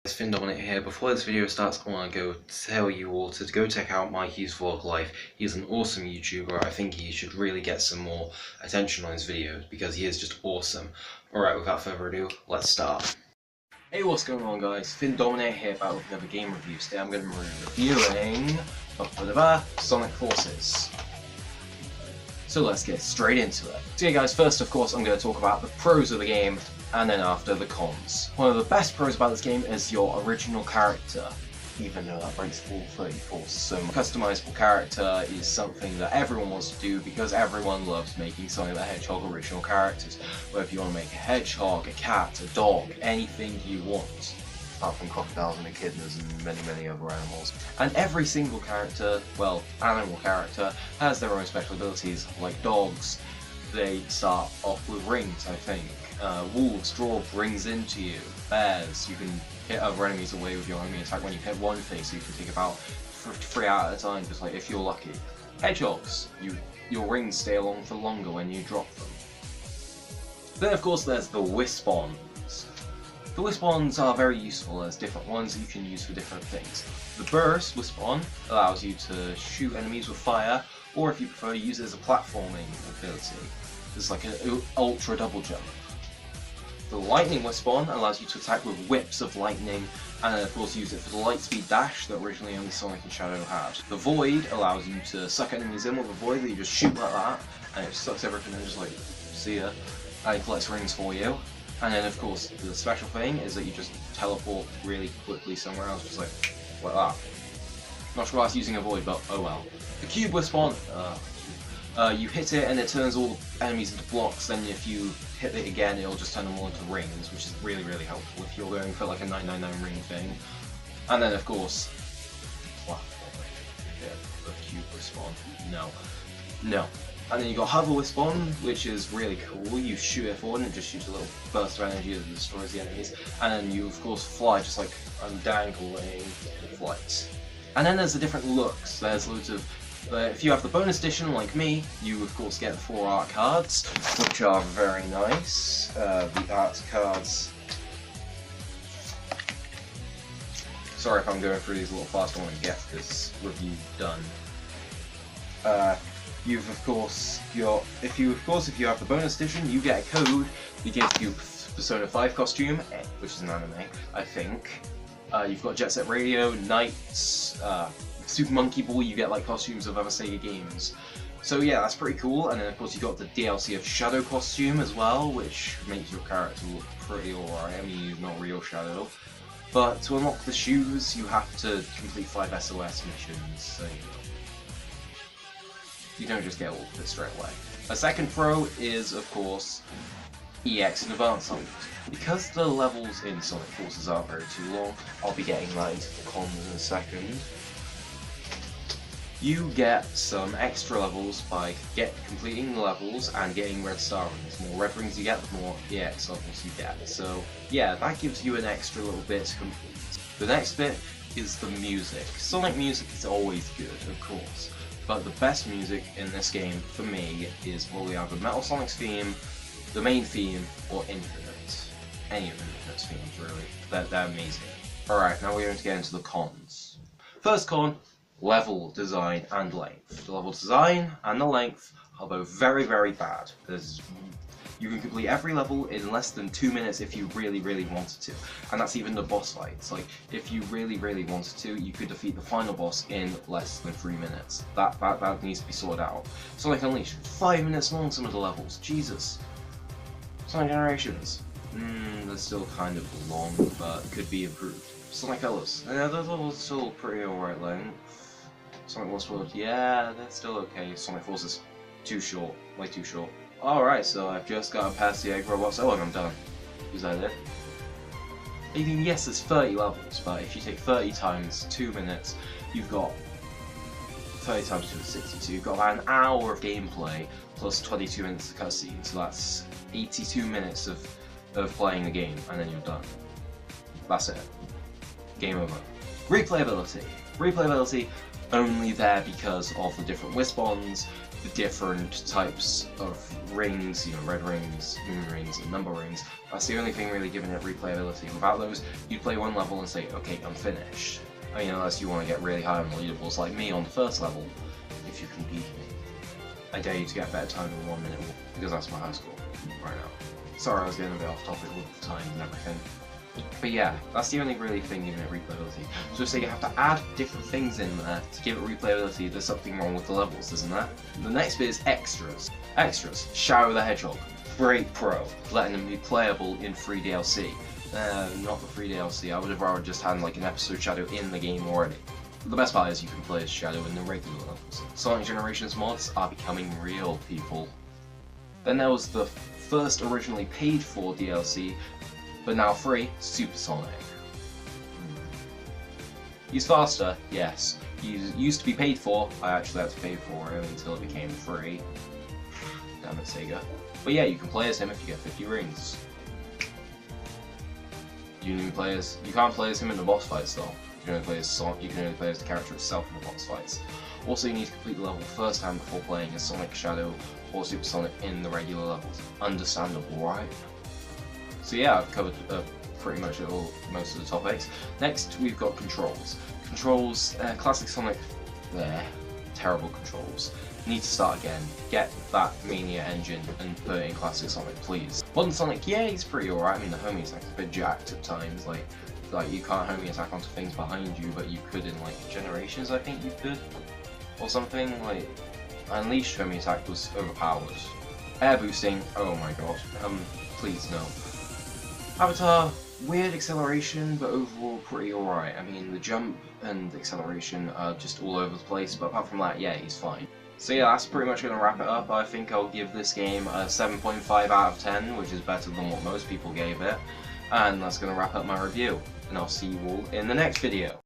It's Dominant here. Before this video starts, I want to go tell you all to go check out MIKEY'S vlog life. He's an awesome YouTuber. I think he should really get some more attention on his videos because he is just awesome. Alright, without further ado, let's start. Hey, what's going on, guys? Dominant here back with another game review. Today I'm going to be reviewing Sonic Forces. So let's get straight into it. So yeah guys, first of course I'm going to talk about the pros of the game, and then after the cons. One of the best pros about this game is your original character, even though that breaks all 34. So customizable character is something that everyone wants to do because everyone loves making Sonic the Hedgehog original characters. Whether you want to make a hedgehog, a cat, a dog, anything you want. Apart from crocodiles and echidnas and many other animals. And every single character, well, animal character, has their own special abilities. Like dogs, they start off with rings, I think. Wolves draw rings into you. Bears, you can hit other enemies away with your enemy attack when you hit one thing, so you can take about 3 out at a time, just like if you're lucky. Hedgehogs, your rings stay along for longer when you drop them. Then of course there's the Wispons. The Wispons are very useful. There's different ones that you can use for different things. The Burst Wispon allows you to shoot enemies with fire, or if you prefer, use it as a platforming ability. It's like an ultra double jump. The Lightning Wispon allows you to attack with whips of lightning, and then of course use it for the light speed dash that originally only Sonic and Shadow had. The Void allows you to suck enemies in with a void that you just shoot like that, and it sucks everything and just like, see ya, and it collects rings for you. And then of course the special thing is that you just teleport really quickly somewhere else, just like that. Not sure why I was using a void, but oh well. The Cube Wispon, you hit it and it turns all the enemies into blocks, then if you hit it again it'll just turn them all into rings, which is really helpful if you're going for like a 999 ring thing. And then of course, wow, the Cube Wispon, no. And then you got Hover Wispon, which is really cool. You shoot it forward and it just shoots a little burst of energy that destroys the enemies. And then you of course fly, just like I'm dangling flight. And then there's the different looks. There's loads of if you have the bonus edition like me, you of course get the 4 art cards, which are very nice. The art cards. Sorry if I'm going through these a little fast. I want to get this review done. If you have the bonus edition, you get a code that gives you Persona 5 costume, which is an anime, I think. You've got Jet Set Radio, Knights, Super Monkey Ball, you get like costumes of other Sega games. So yeah, that's pretty cool. And then of course you got the DLC of Shadow costume as well, which makes your character look pretty alright. I mean, he's not real Shadow. But to unlock the shoes, you have to complete 5 SOS missions, so you don't just get all of it straight away. A second pro is, of course, EX and Advanced Sonic. Because the levels in Sonic Forces aren't very too long, I'll be getting that into the cons in a second. You get some extra levels by completing the levels and getting red star rings. The more red rings you get, the more EX levels you get. So yeah, that gives you an extra little bit to complete. The next bit is the music. Sonic music is always good, of course, but the best music in this game, for me, is probably either Metal Sonic's theme, the main theme, or Infinite. Any of Infinite's themes, really. They're amazing. Alright, now we're going to get into the cons. First con, level design and length. The level design and the length are both very bad. You can complete every level in less than 2 minutes if you really wanted to. And that's even the boss fights. Like, if you really wanted to, you could defeat the final boss in less than 3 minutes. That needs to be sorted out. Sonic Unleashed, 5 minutes long some of the levels. Jesus. Sonic Generations. They're still kind of long, but could be improved. Sonic Colors. Yeah, those levels are still pretty alright length. Sonic Lost World, yeah, they're still okay. Sonic Forces, too short, way too short. Alright, so I've just got past the egg robots. Oh, and I'm done. Is that it? I mean, yes, there's 30 levels, but if you take 30 times 2 minutes, you've got 30 times 2 is 62. You've got about an hour of gameplay plus 22 minutes of cutscene, so that's 82 minutes of playing the game, and then you're done. That's it. Game over. Replayability. Replayability only there because of the different Wispons. the different types of rings, you know, red rings, moon rings, and number rings. That's the only thing really giving it replayability. Without those, you'd play one level and say, okay, I'm finished. I mean, unless you want to get really high on the leaderboards like me on the first level, if you can beat me. I dare you to get a better time than 1 minute, because that's my high score right now. Sorry, I was getting a bit off topic with the time and everything. But yeah, that's the only really thing giving it replayability. So say you have to add different things in there to give it replayability, there's something wrong with the levels, isn't there? The next bit is extras. Extras. Shadow the Hedgehog. Great pro. Letting them be playable in free DLC. Not the free DLC, I would have rather just had like an episode Shadow in the game already. The best part is you can play as Shadow in the regular levels. Sonic Generations mods are becoming real, people. Then there was the first originally paid for DLC, but now free, Supersonic. He's faster, yes. He used to be paid for. I actually had to pay for him until it became free. Damn it, Sega. But yeah, you can play as him if you get 50 rings. You can't play as him in the boss fights though. You can only play as Sonic. You can only play as the character itself in the boss fights. Also, you need to complete the level first time before playing as Sonic, Shadow, or Supersonic in the regular levels. Understandable, right? So yeah, I've covered pretty much most of the topics. Next, we've got controls. Controls, classic Sonic, terrible controls. Need to start again. Get that Mania engine and put it in classic Sonic, please. Modern Sonic, yeah, he's pretty alright. I mean, the homie attack's a bit jacked at times. Like you can't homie attack onto things behind you, but you could in like Generations, I think you could, or something. Like Unleashed homie attack was overpowered. Air boosting, oh my god. Please no. Avatar, weird acceleration, but overall pretty alright. I mean, the jump and acceleration are just all over the place, but apart from that, yeah, he's fine. So yeah, that's pretty much going to wrap it up. I think I'll give this game a 7.5 out of 10, which is better than what most people gave it. And that's going to wrap up my review. And I'll see you all in the next video.